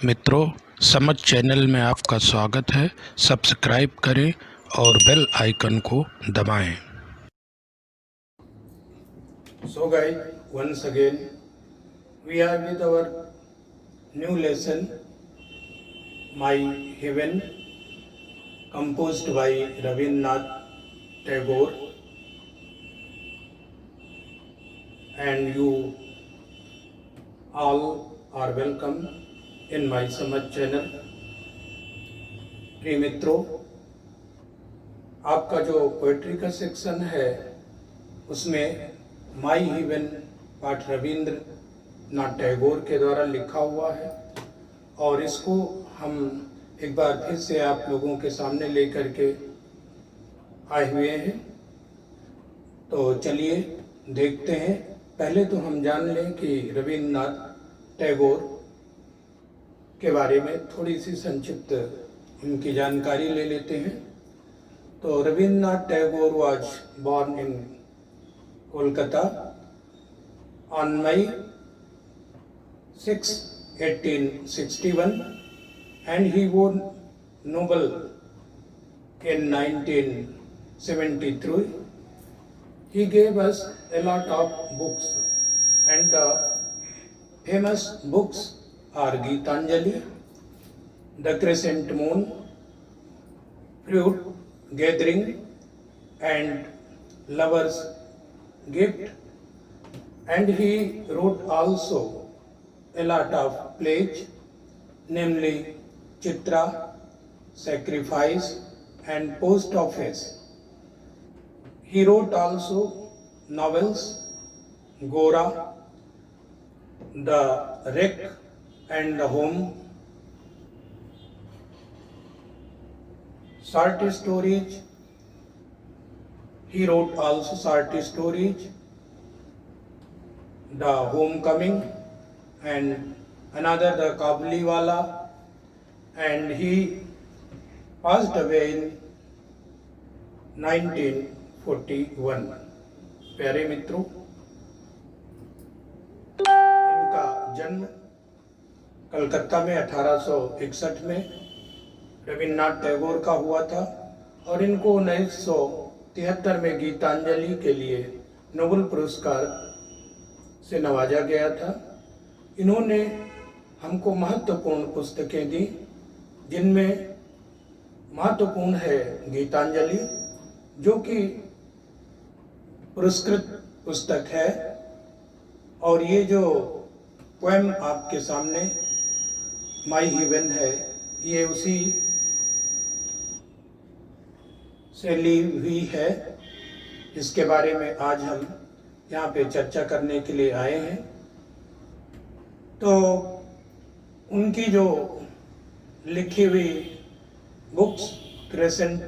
मित्रों, समझ चैनल में आपका स्वागत है। सब्सक्राइब करें और बेल आइकन को दबाएं। So guys, once again we are with our new lesson My Heaven, composed by Rabindranath Tagore, and you all are welcome in my समझ चैनल। प्रिय मित्रों, आपका जो पोएट्री का सेक्शन है उसमें माई हेवन पाठ रविंद्रनाथ टैगोर के द्वारा लिखा हुआ है और इसको हम एक बार फिर से आप लोगों के सामने लेकर के आए हुए हैं। तो चलिए देखते हैं। पहले तो हम जान लें कि रविंद्रनाथ टैगोर के बारे में थोड़ी सी संक्षिप्त इनकी जानकारी ले लेते हैं। तो Rabindranath Tagore was born in Kolkata on May 6, 1861, and he won Nobel in 1973. He gave us a lot of books, and the famous books are Gitanjali, The Crescent Moon, Fruit Gathering, and Lover's Gift. And he wrote also a lot of plays, namely Chitra, Sacrifice, and Post Office. He wrote also novels, Gora, The Wreck and the Home, short stories. He wrote also short stories, The Homecoming, and another The Kabuliwala, and he passed away in 1941. प्यारे मित्रों, इनका जन्म कलकत्ता में 1861 में रविन्द्रनाथ टैगोर का हुआ था और इनको 1973 में गीतांजलि के लिए नोबेल पुरस्कार से नवाजा गया था। इन्होंने हमको महत्वपूर्ण पुस्तकें दी, जिनमें महत्वपूर्ण है गीतांजलि, जो कि पुरस्कृत पुस्तक है। और ये जो पोएम आपके सामने माई हेवन है, ये उसी से ली हुई है। इसके बारे में आज हम यहाँ पे चर्चा करने के लिए आए हैं। तो उनकी जो लिखी हुई books crescent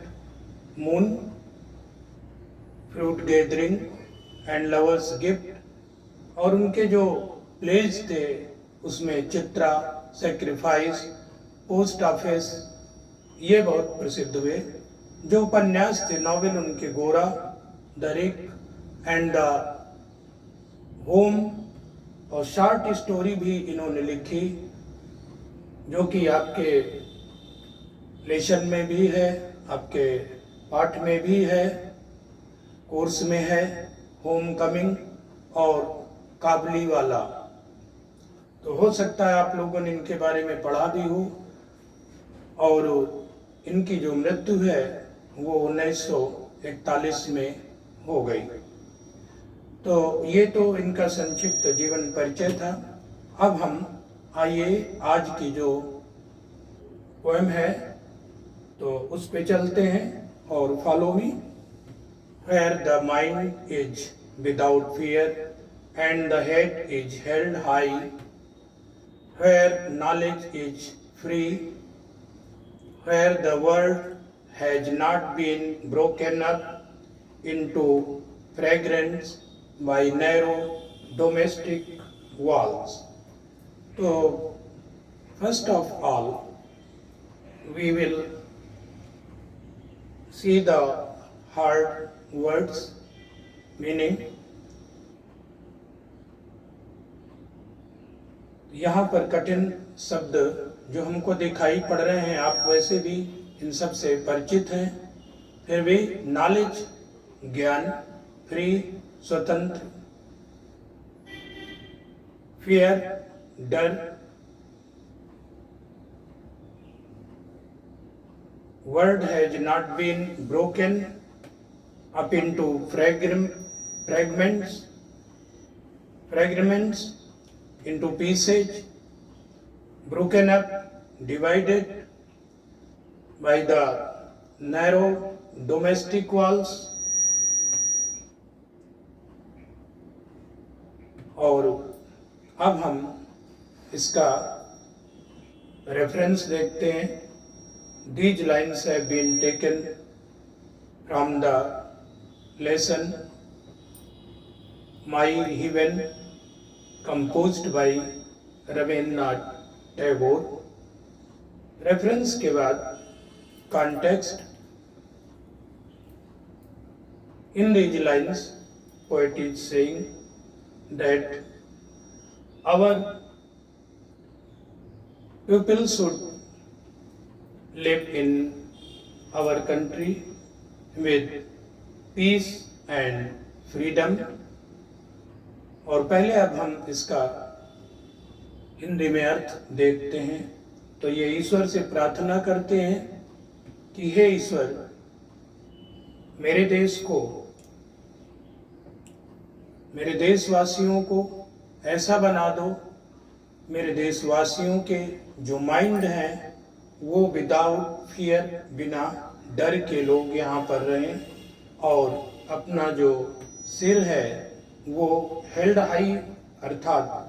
moon, fruit gathering and lovers gift, और उनके जो प्लेज थे उसमें चित्रा, सेक्रीफाइस, पोस्ट ऑफिस, ये बहुत प्रसिद्ध हुए। जो उपन्यास थे, नॉवेल उनके गोरा, the Rick and the home, और शॉर्ट स्टोरी भी इन्होंने लिखी, जो कि आपके लेसन में भी है, आपके पाठ में भी है, कोर्स में है, होम कमिंग और काबुलीवाला। तो हो सकता है आप लोगों ने इनके बारे में पढ़ा भी हो। और इनकी जो मृत्यु है वो 1941 में हो गई। तो ये तो इनका संक्षिप्त जीवन परिचय था। अब हम आइए आज की जो पोएम है तो उस पे चलते हैं और follow me. Where the mind is without fear and the head is held high, where knowledge is free, where the world has not been broken up into fragrance by narrow domestic walls. So, first of all, we will see the hard words meaning। यहाँ पर कठिन शब्द जो हमको दिखाई पड़ रहे हैं, आप वैसे भी इन सब से परिचित हैं, फिर भी नॉलेज, ज्ञान, फ्री, स्वतंत्र, फियर, डर, world has not been broken up into fragments into pieces, broken up, divided by the narrow domestic walls. और अब हम इसका रेफरेंस देखते हैं। These lines have been taken from the lesson My Heaven, composed by Rabindranath Tagore. Reference के बाद context. In these lines, poet is saying that our people should live in our country with peace and freedom. और पहले अब हम इसका हिंदी में अर्थ देखते हैं। तो ये ईश्वर से प्रार्थना करते हैं कि हे ईश्वर, मेरे देश को, मेरे देशवासियों को ऐसा बना दो, मेरे देशवासियों के जो माइंड हैं वो विदाउट फियर, बिना डर के लोग यहाँ पर रहें, और अपना जो सिर है वो हेल्ड हाई, अर्थात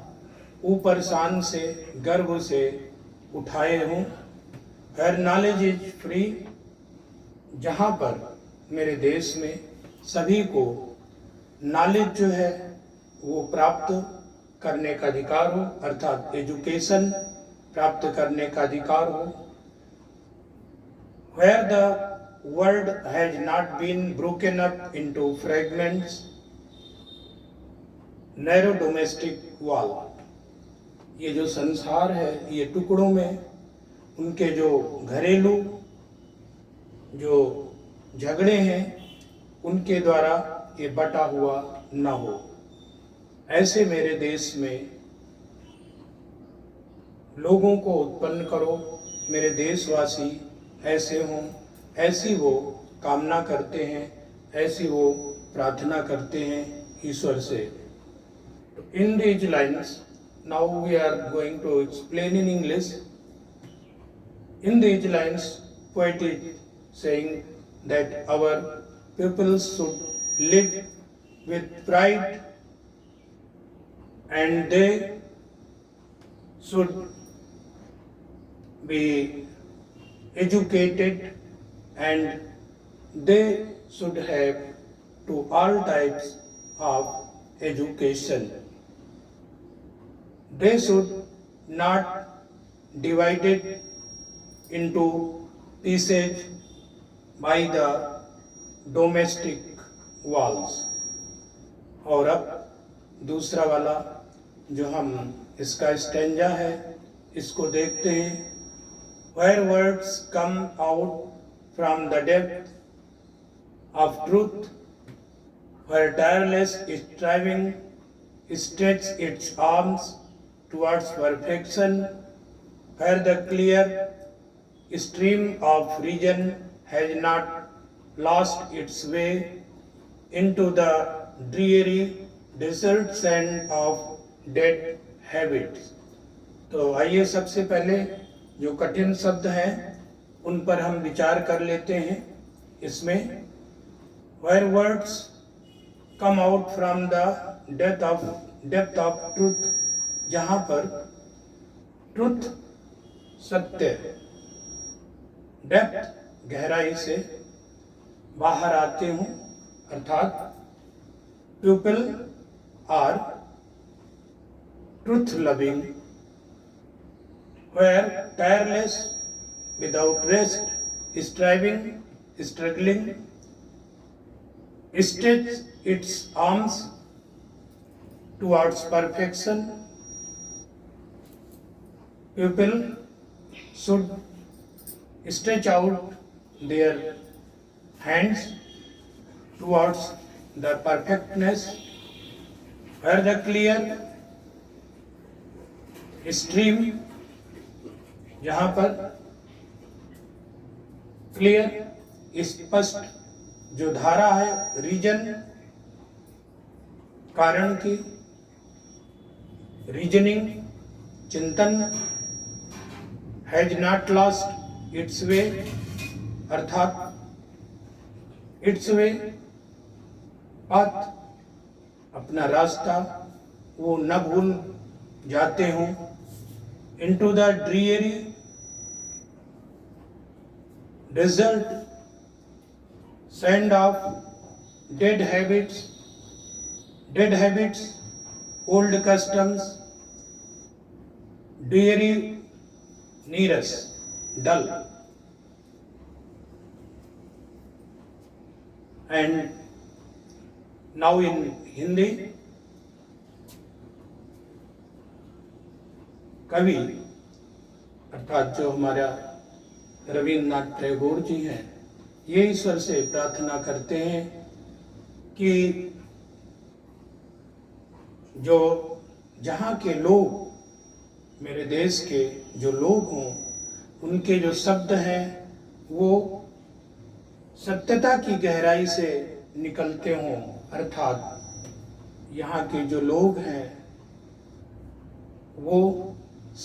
ऊपर शान से, गर्व से उठाए हों। हर नॉलेज इज फ्री, जहाँ पर मेरे देश में सभी को नॉलेज जो है वो प्राप्त करने का अधिकार हो, अर्थात एजुकेशन प्राप्त करने का अधिकार हो। Where the world has not been broken up into fragments, narrow domestic wall. ये जो संसार है ये टुकड़ों में, उनके जो घरेलू जो झगड़े हैं उनके द्वारा ये बटा हुआ न हो, ऐसे मेरे देश में लोगों को उत्पन्न करो, मेरे देशवासी ऐसे हों, ऐसी वो कामना करते हैं, ऐसी वो प्रार्थना करते हैं ईश्वर से। In these lines, now we are going to explain in English. In these lines, poet is saying that our people should live with pride and they should be educated and they should have to all types of education. They should not divided into pieces by the domestic walls. और अब दूसरा वाला जो हम इसका stanza है इसको देखते हैं। Where words come out from the depth of truth, where tireless striving stretches its arms towards perfection, where the clear stream of reason has not lost its way into the dreary desert sand of dead habits. तो आइए सबसे पहले जो कठिन शब्द हैं उन पर हम विचार कर लेते हैं। इसमें where words come out from the depth of truth, जहाँ पर truth सत्य, डेप्थ गहराई से बाहर आते हूँ, अर्थात people are truth loving, where tireless, without rest, striving, struggling, stretch its arms towards perfection. People should stretch out their hands towards the perfectness where the clear stream, जहाँ पर क्लियर स्पष्ट जो धारा है, रीजन कारण की, रीजनिंग चिंतन, has not lost its वे अर्थात इट्स वे पाथ, अपना रास्ता वो न भूल जाते हों, into the dreary desert sand of dead habits, old customs, dreary, nearest, dull. And now in Hindi, कवि अर्थात जो हमारा रविन्द्रनाथ टैगोर जी हैं, ये ईश्वर से प्रार्थना करते हैं कि जो जहाँ के लोग, मेरे देश के जो लोग हों, उनके जो शब्द हैं वो सत्यता की गहराई से निकलते हों, अर्थात यहाँ के जो लोग हैं वो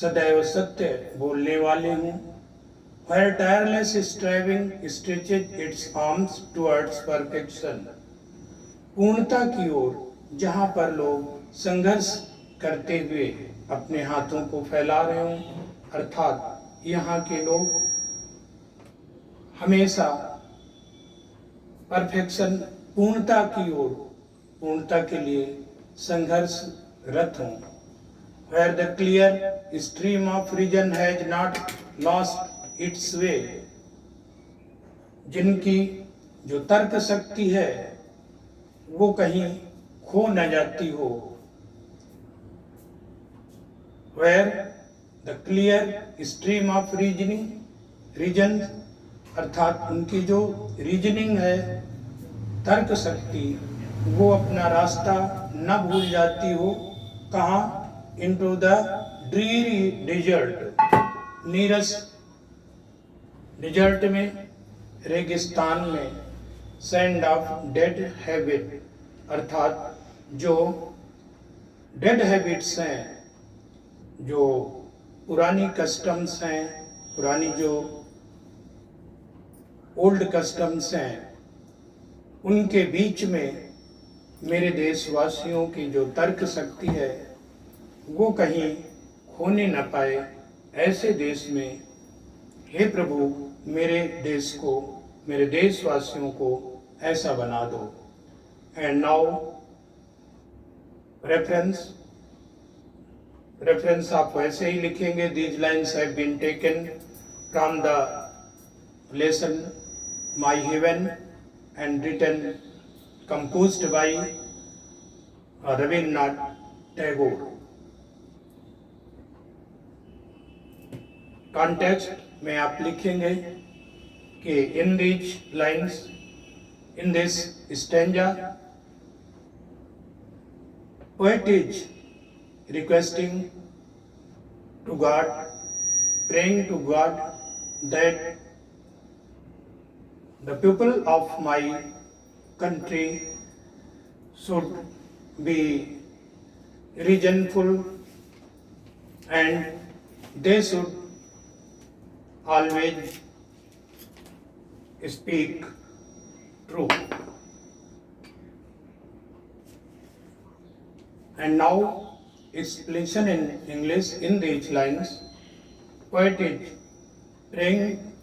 सदैव सत्य बोलने वाले हों, where tireless striving stretches its arms towards perfection, पूर्णता की ओर जहाँ पर लोग संघर्ष करते हुए अपने हाथों को फैला रहे हों, अर्थात यहाँ के लोग हमेशा परफेक्शन, पूर्णता की ओर, पूर्णता के लिए संघर्षरत हों, where the clear stream of reason has not lost its way, जिनकी जो तर्क शक्ति है वो कहीं खो न जाती हो, where the clear stream of reason अर्थात उनकी जो रीजनिंग है, तर्क शक्ति, वो अपना रास्ता न भूल जाती हो, कहाँ, into the dreary desert, नीरस डिजर्ट में, रेगिस्तान में, सैंड ऑफ डेड हैबिट अर्थात जो डेड हैबिट्स हैं, जो पुरानी कस्टम्स हैं, पुरानी जो ओल्ड कस्टम्स हैं, उनके बीच में मेरे देशवासियों की जो तर्क शक्ति है वो कहीं खोने न पाए, ऐसे देश में हे प्रभु मेरे देश को, मेरे देशवासियों को ऐसा बना दो। एंड नाउ रेफरेंस आप वैसे ही लिखेंगे, these lines have been taken from the lesson my heaven and written composed by Rabindranath Tagore. Context में आप लिखेंगे कि in these lines, in this stanza, poet is requesting to God, praying to God that the people of my country should be reasonful and they should always speak true. And now explanation in English in these lines. Poet is praying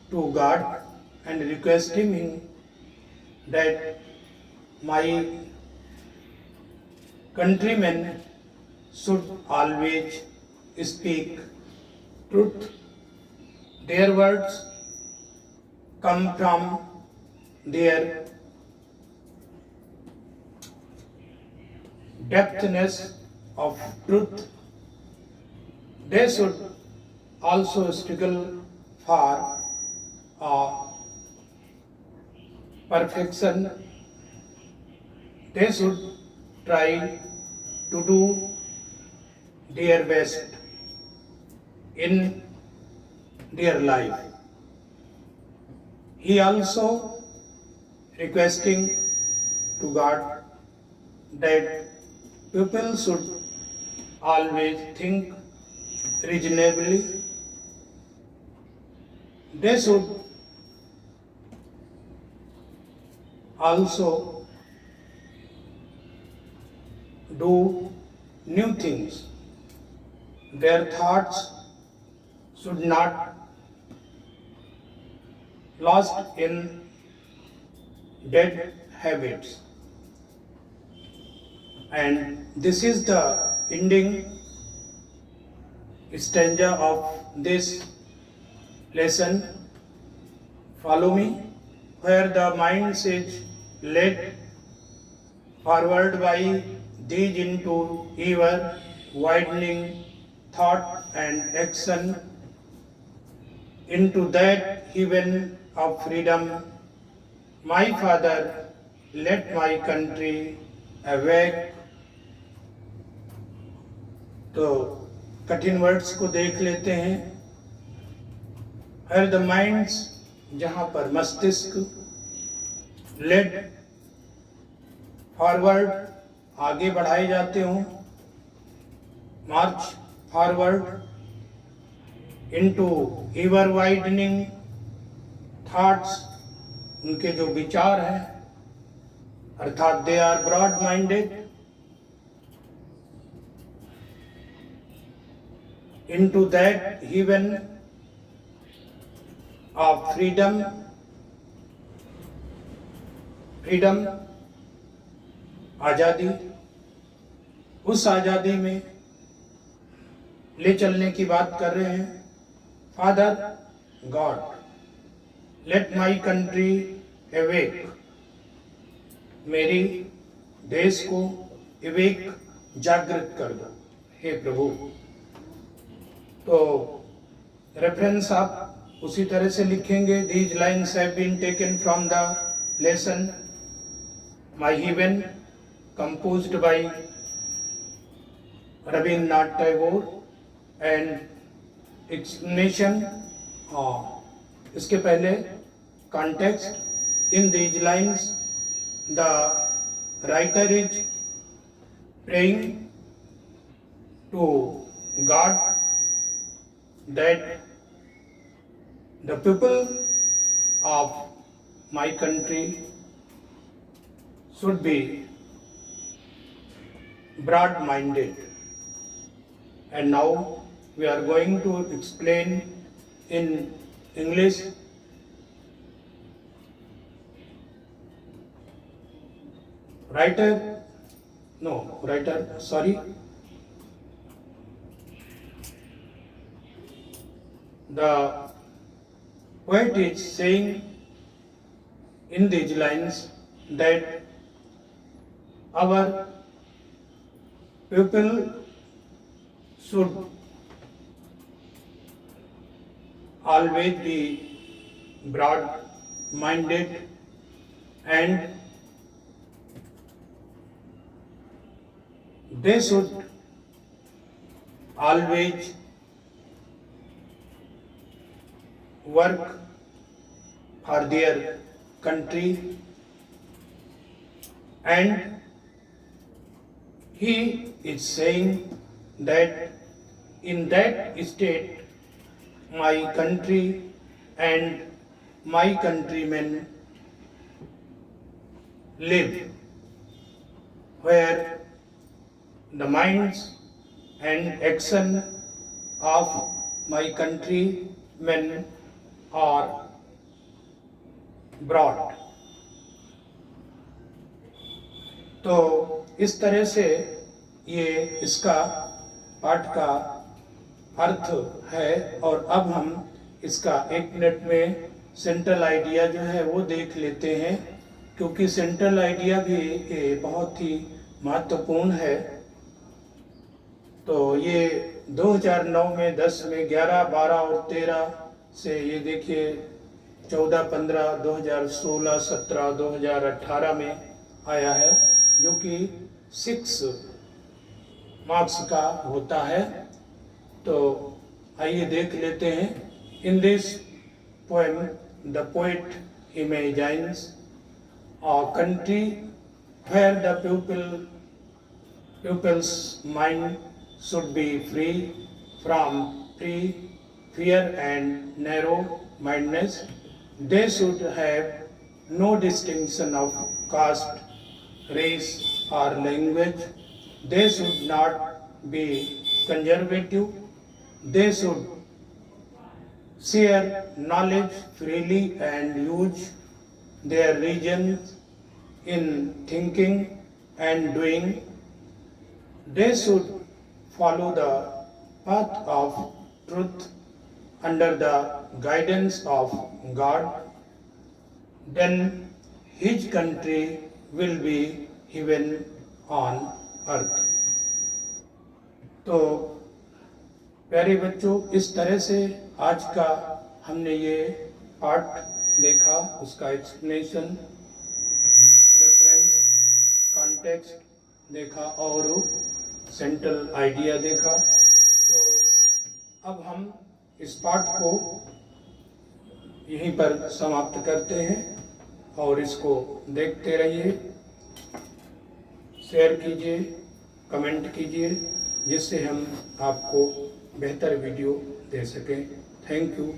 to God and requesting him that my countrymen should always speak truth. Their words come from their depthness of truth. They should also struggle for perfection. They should try to do their best in their life. He also requesting to God that people should always think reasonably. They should also do new things. Their thoughts should not lost in dead habits. And this is the ending stanza of this lesson. Follow me, where the mind is led forward by these into ever widening thought and action into that heaven of freedom. My Father, let my country awake. तो कठिन words को देख लेते हैं। हर the minds, जहाँ पर मस्तिष्क lead forward आगे बढ़ाए जाते हों, march forward into ever widening thoughts, उनके जो विचार हैं अर्थात they are broad minded, into that heaven of freedom, आजादी, उस आजादी में ले चलने की बात कर रहे हैं। Father God, let my country awake, मेरी देश को अवेक जागृत कर दो हे प्रभु। तो रेफरेंस आप उसी तरह से लिखेंगे। These lines have been taken from the lesson my heaven, composed by Rabindranath Tagore and explanation. इसके पहले context, in these lines the writer is praying to God that the people of my country should be broad-minded. And now we are going to explain in English. The poet is saying in these lines that our people should always be broad-minded and they should always work for their country, and he is saying that in that state my country and my countrymen live, where the minds and action of my countrymen और broad. तो इस तरह से ये इसका पाठ का अर्थ है। और अब हम इसका 1 मिनट में सेंट्रल आइडिया जो है वो देख लेते हैं, क्योंकि सेंट्रल आइडिया भी बहुत ही महत्वपूर्ण है। तो ये 2009 में, 10 में, 11, 12 और 13 से ये देखिए 14, 15, 2016, 17, 2018 में आया है, जो कि 6 मार्क्स का होता है। तो आइए देख लेते हैं। In this poem the poet imagines a country where the pupil's mind should be free from fear and narrow-mindedness. They should have no distinction of caste, race, or language. They should not be conservative. They should share knowledge freely and use their reason in thinking and doing. They should follow the path of truth under the guidance of God. Then his country will be heaven on earth. तो प्यारे बच्चों, इस तरह से आज का हमने ये पार्ट देखा, उसका एक्सप्लेनेशन, रेफरेंस, कॉन्टेक्स्ट देखा और सेंट्रल आइडिया देखा। तो अब हम इस पार्ट को यहीं पर समाप्त करते हैं और इसको देखते रहिए, शेयर कीजिए, कमेंट कीजिए, जिससे हम आपको बेहतर वीडियो दे सकें। Thank you.